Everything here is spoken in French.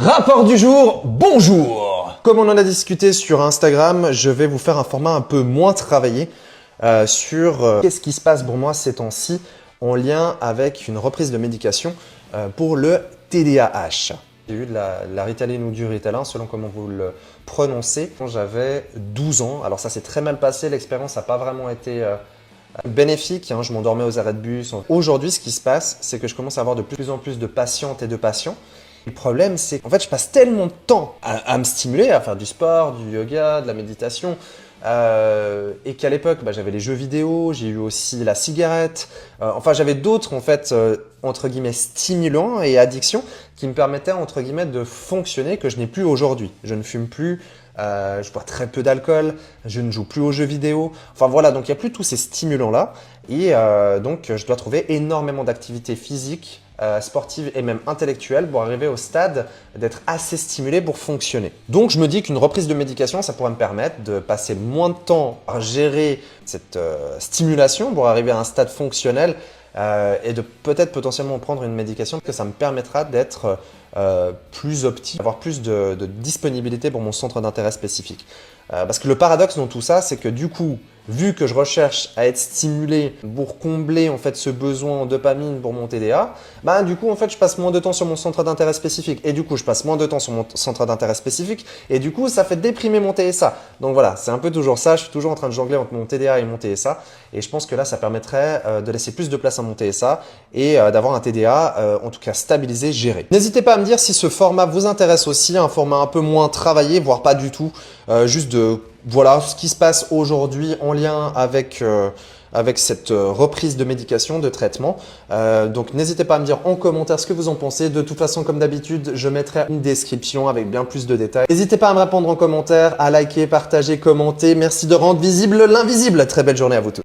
Rapport du jour, bonjour! Comme on en a discuté sur Instagram, je vais vous faire un format un peu moins travaillé sur qu'est-ce qui se passe pour moi ces temps-ci en lien avec une reprise de médication pour le TDAH. J'ai eu de la Ritaline ou du Ritalin, selon comment vous le prononcez, quand j'avais 12 ans. Alors ça s'est très mal passé, l'expérience n'a pas vraiment été bénéfique, hein, je m'endormais aux arrêts de bus. Aujourd'hui, ce qui se passe, c'est que je commence à avoir de plus en plus de patientes et de patients. Le problème, c'est qu'en fait, je passe tellement de temps à me stimuler, à faire du sport, du yoga, de la méditation, et qu'à l'époque, j'avais les jeux vidéo, j'ai eu aussi la cigarette, enfin j'avais d'autres en fait, entre guillemets, stimulants et addictions qui me permettaient entre guillemets de fonctionner que je n'ai plus aujourd'hui. Je ne fume plus, je bois très peu d'alcool, je ne joue plus aux jeux vidéo, enfin voilà, donc il n'y a plus tous ces stimulants-là et donc je dois trouver énormément d'activités physiques, sportive et même intellectuelle pour arriver au stade d'être assez stimulé pour fonctionner. Donc je me dis qu'une reprise de médication, ça pourrait me permettre de passer moins de temps à gérer cette stimulation pour arriver à un stade fonctionnel et de peut-être potentiellement prendre une médication que ça me permettra d'être plus optique, avoir plus de disponibilité pour mon centre d'intérêt spécifique. Parce que le paradoxe dans tout ça, c'est que du coup, vu que je recherche à être stimulé pour combler en fait ce besoin en dopamine pour mon TDA, du coup en fait je passe moins de temps sur mon centre d'intérêt spécifique et du coup je passe moins de temps sur mon centre d'intérêt spécifique et du coup ça fait déprimer mon TSA. Donc voilà, c'est un peu toujours ça, je suis toujours en train de jongler entre mon TDA et mon TSA et je pense que là ça permettrait de laisser plus de place à mon TSA et d'avoir un TDA en tout cas stabilisé, géré. N'hésitez pas à me dire si ce format vous intéresse aussi, un format un peu moins travaillé, voire pas du tout, juste de voilà ce qui se passe aujourd'hui en lien avec, avec cette reprise de médication, de traitement. Donc n'hésitez pas à me dire en commentaire ce que vous en pensez. De toute façon, comme d'habitude, je mettrai une description avec bien plus de détails. N'hésitez pas à me répondre en commentaire, à liker, partager, commenter. Merci de rendre visible l'invisible. Très belle journée à vous tous.